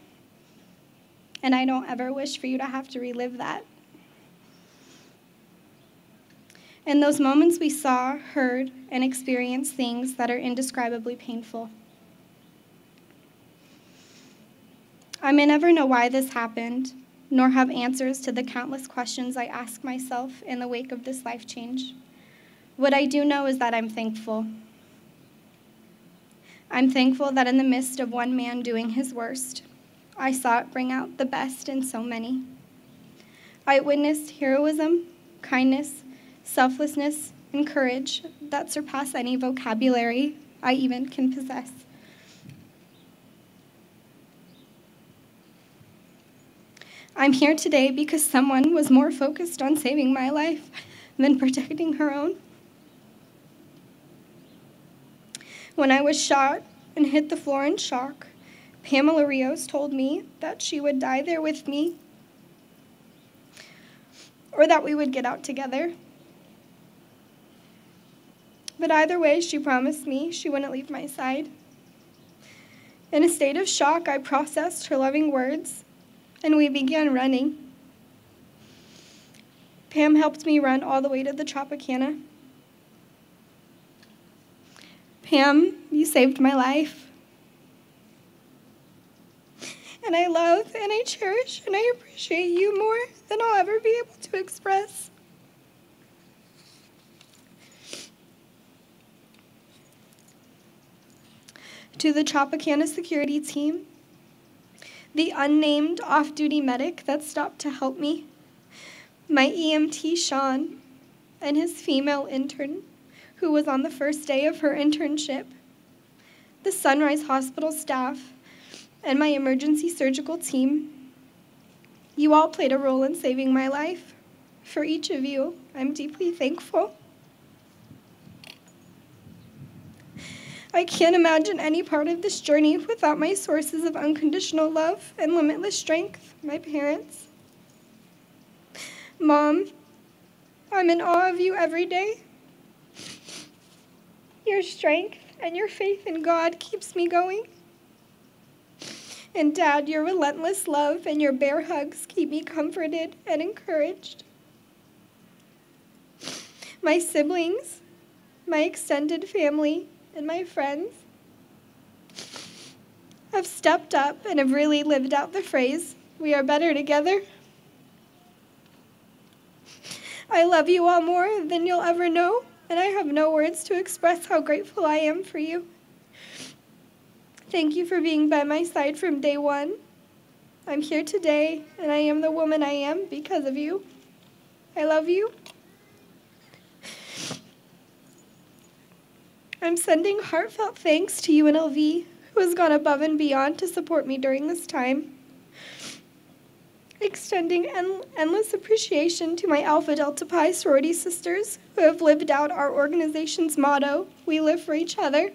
and I don't ever wish for you to have to relive that. In those moments, we saw, heard, and experienced things that are indescribably painful. I may never know why this happened, nor have answers to the countless questions I ask myself in the wake of this life change. What I do know is that I'm thankful. I'm thankful that in the midst of one man doing his worst, I saw it bring out the best in so many. I witnessed heroism, kindness, selflessness, and courage that surpass any vocabulary I even can possess. I'm here today because someone was more focused on saving my life than protecting her own. When I was shot and hit the floor in shock, Pamela Rios told me that she would die there with me, or that we would get out together. But either way, she promised me she wouldn't leave my side. In a state of shock, I processed her loving words, and we began running. Pam helped me run all the way to the Tropicana. Pam, you saved my life. And I love and I cherish and I appreciate you more than I'll ever be able to express. To the Tropicana security team, the unnamed off-duty medic that stopped to help me, my EMT Sean, and his female intern who was on the first day of her internship, the Sunrise Hospital staff, and my emergency surgical team. You all played a role in saving my life. For each of you, I'm deeply thankful. I can't imagine any part of this journey without my sources of unconditional love and limitless strength, my parents. Mom, I'm in awe of you every day. Your strength and your faith in God keeps me going. And Dad, your relentless love and your bear hugs keep me comforted and encouraged. My siblings, my extended family, and my friends have stepped up and have really lived out the phrase, "We are better together." I love you all more than you'll ever know, and I have no words to express how grateful I am for you. Thank you for being by my side from day one. I'm here today, and I am the woman I am because of you. I love you. I'm sending heartfelt thanks to UNLV, who has gone above and beyond to support me during this time. Extending endless appreciation to my Alpha Delta Pi sorority sisters who have lived out our organization's motto, "We live for each other,"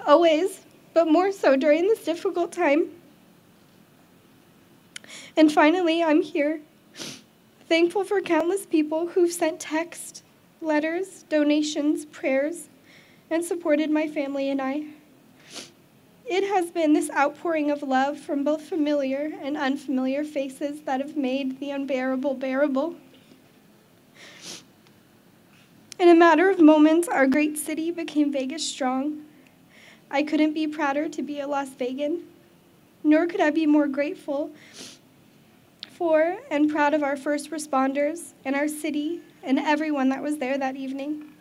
always, but more so during this difficult time. And finally, I'm here, thankful for countless people who've sent texts, letters, donations, prayers, and supported my family and I. It has been this outpouring of love from both familiar and unfamiliar faces that have made the unbearable bearable. In a matter of moments, our great city became Vegas strong. I couldn't be prouder to be a Las Vegan, nor could I be more grateful for and proud of our first responders and our city and everyone that was there that evening.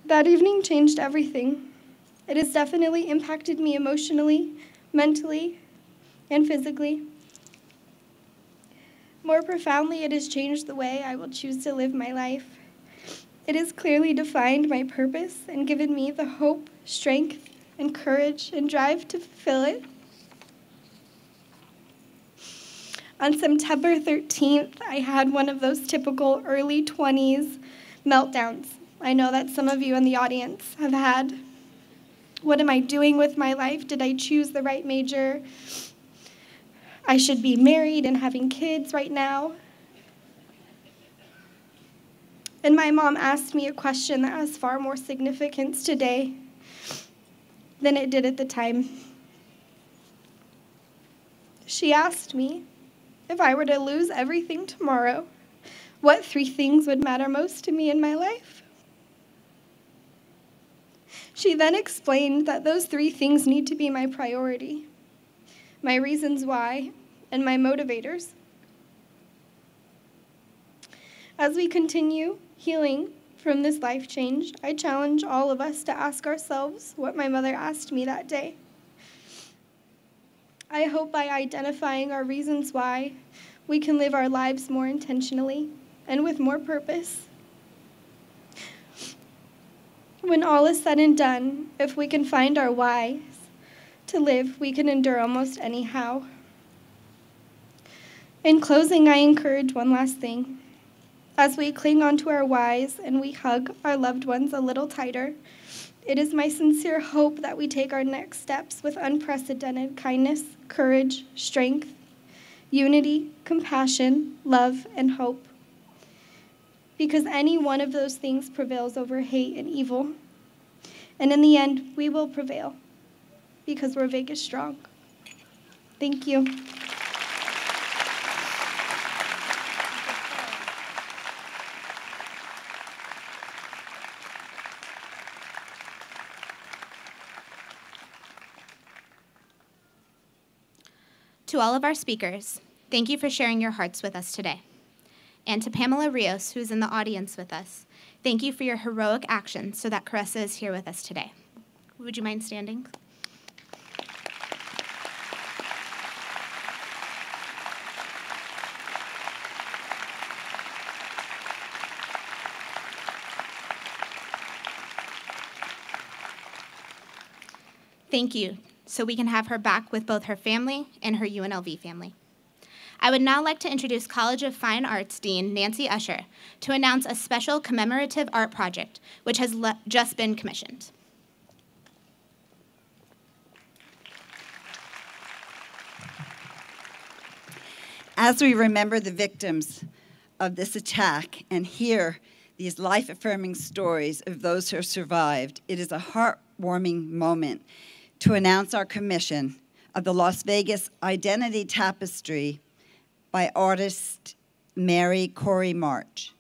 That evening changed everything. It has definitely impacted me emotionally, mentally, and physically. More profoundly, it has changed the way I will choose to live my life. It has clearly defined my purpose and given me the hope, strength, and courage and drive to fulfill it. On September 13th, I had one of those typical early 20s meltdowns. I know that some of you in the audience have had. What am I doing with my life? Did I choose the right major? I should be married and having kids right now. And my mom asked me a question that has far more significance today than it did at the time. She asked me, if I were to lose everything tomorrow, what 3 things would matter most to me in my life? She then explained that those 3 things need to be my priority, my reasons why, and my motivators. As we continue healing from this life change, I challenge all of us to ask ourselves what my mother asked me that day. I hope by identifying our reasons why, we can live our lives more intentionally and with more purpose. When all is said and done, if we can find our whys to live, we can endure almost anyhow. In closing, I encourage one last thing. As we cling onto our whys and we hug our loved ones a little tighter, it is my sincere hope that we take our next steps with unprecedented kindness, courage, strength, unity, compassion, love, and hope. Because any one of those things prevails over hate and evil. And in the end, we will prevail because we're Vegas strong. Thank you. To all of our speakers, thank you for sharing your hearts with us today. And to Pamela Rios, who's in the audience with us, thank you for your heroic actions so that Caressa is here with us today. Would you mind standing? Thank you, so we can have her back with both her family and her UNLV family. I would now like to introduce College of Fine Arts Dean Nancy Usher to announce a special commemorative art project, which has just been commissioned. As we remember the victims of this attack and hear these life-affirming stories of those who survived, it is a heartwarming moment to announce our commission of the Las Vegas Identity Tapestry by artist Mary Corey March.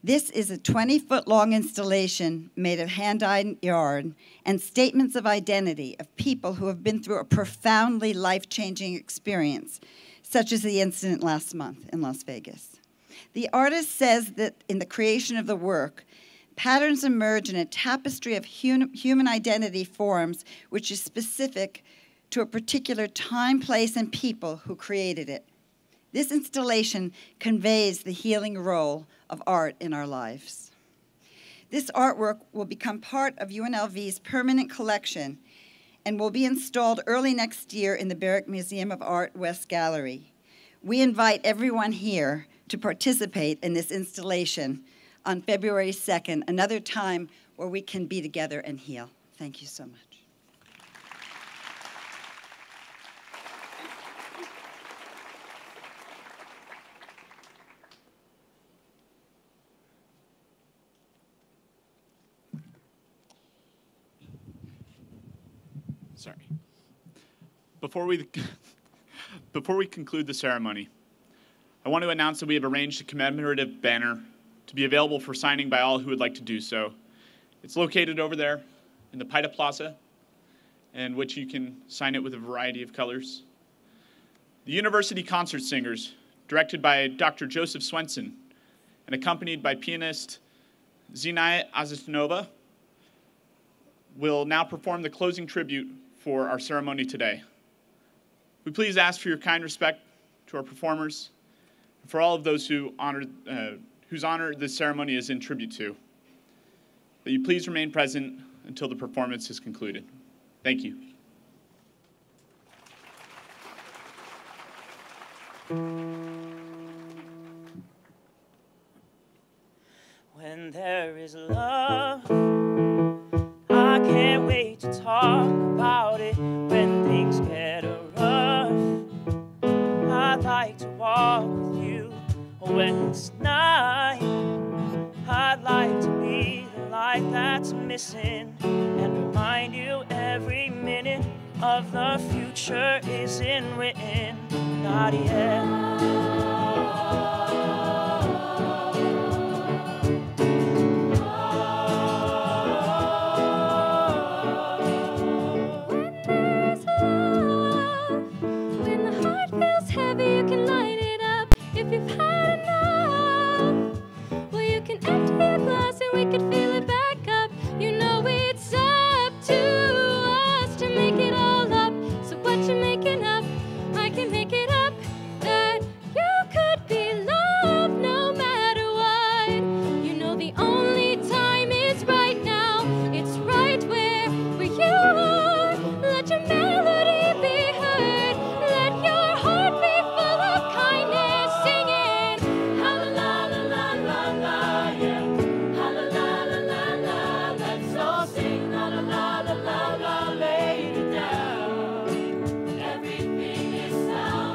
This is a 20-foot-long installation made of hand-dyed yarn and statements of identity of people who have been through a profoundly life-changing experience, such as the incident last month in Las Vegas. The artist says that in the creation of the work, patterns emerge in a tapestry of human identity forms which is specific to a particular time, place, and people who created it. This installation conveys the healing role of art in our lives. This artwork will become part of UNLV's permanent collection and will be installed early next year in the Barrick Museum of Art West Gallery. We invite everyone here to participate in this installation on February 2nd, another time where we can be together and heal. Thank you so much. Sorry. Before we conclude the ceremony, I want to announce that we have arranged a commemorative banner to be available for signing by all who would like to do so. It's located over there in the Paita Plaza, in which you can sign it with a variety of colors. The University Concert Singers, directed by Dr. Joseph Swenson and accompanied by pianist Zinai Azistanova, will now perform the closing tribute for our ceremony today. We please ask for your kind respect to our performers and for all of those who whose honor this ceremony is in tribute to. That you please remain present until the performance is concluded. Thank you. When there is love, I can't wait to talk about it. When things get rough, I'd like to walk with you. When it's night, I'd like to be the light that's missing and remind you every minute of the future isn't written, not yet. You've had enough. Well, you can empty your glass and we can fill it back up. You know it's up to us to make it all up. So what you making up? I can make it up that you could be loved no matter what. You know the only time is right now. It's right where you are. Let your melody be heard. Let your heart be full of kindness.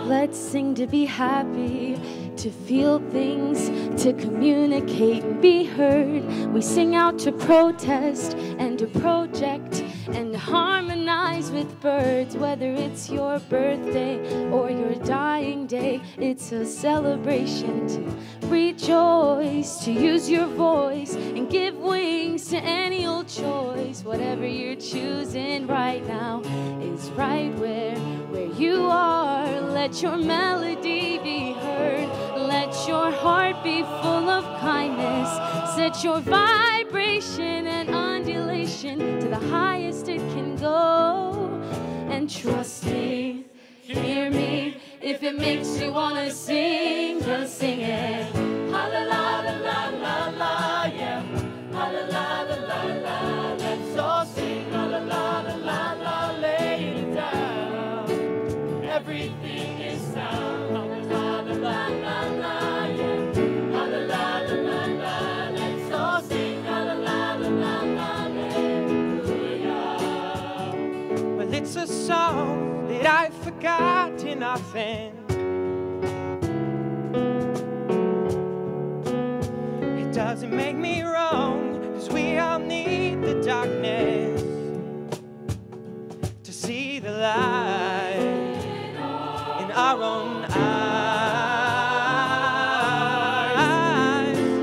Let's sing to be happy, to feel things, to communicate and be heard. We sing out to protest and to project and harmonize with birds. Whether it's your birthday or your dying day, it's a celebration to rejoice, to use your voice and give wings to any old choice. Whatever you're choosing right now is right where you are. Let your melody be heard. Let your heart be full of kindness. Set your vibration and undulation to the highest it can go. And trust me, hear me, if it makes you wanna sing, just sing it. Ha la la la la la la, yeah. Ha la la la la la, let's all sing. Ha la la la la la, lay it down. Everything is sound. Ha la la la la la, yeah. Ha la la la la la, let's all sing. Ha la la la la la, hallelujah. Well, it's a song that I've forgotten often. It doesn't make me wrong, 'cause we all need the darkness to see the light in our own eyes.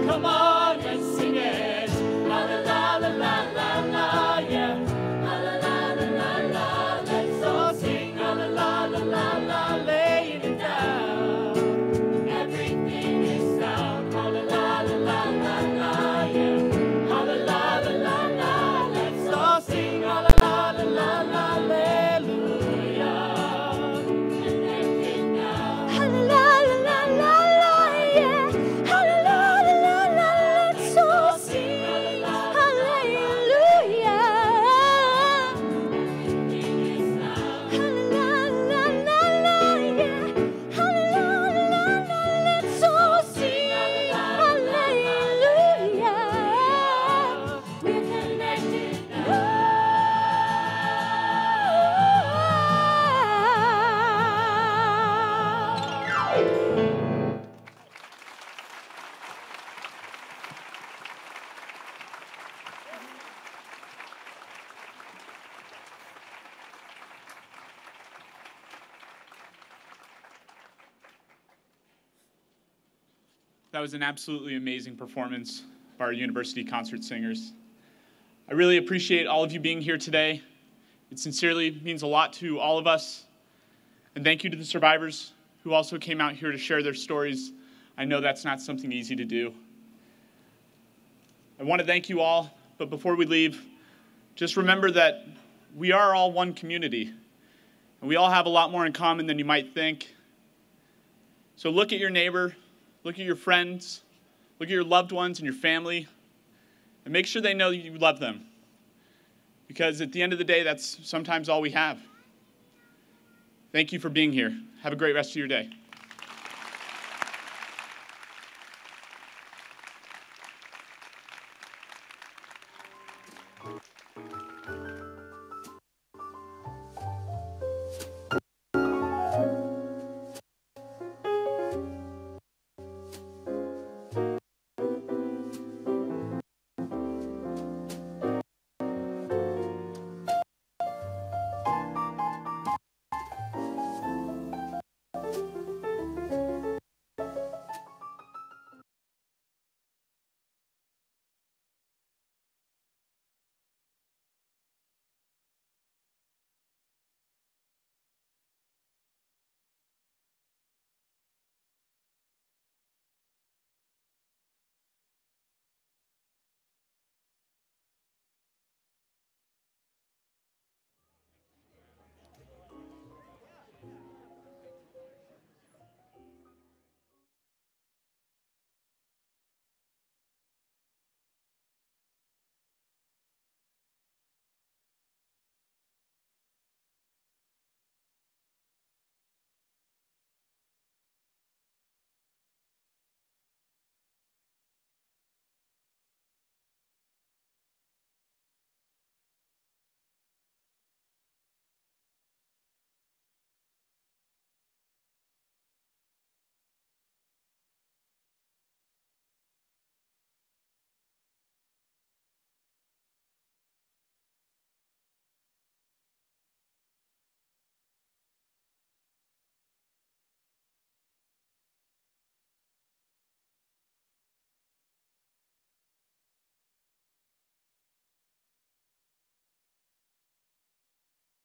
Come on, let's sing it. La la la la la la la, yeah. La la la la la la, let's all sing. La la la la la la, laying it down. Everything is sound. that was an absolutely amazing performance by our university concert singers. I really appreciate all of you being here today. It sincerely means a lot to all of us. And thank you to the survivors who also came out here to share their stories. I know that's not something easy to do. I want to thank you all, but before we leave, just remember that we are all one community, and we all have a lot more in common than you might think. So look at your neighbor, look at your friends, look at your loved ones and your family, and make sure they know you love them. Because at the end of the day, that's sometimes all we have. Thank you for being here. Have a great rest of your day.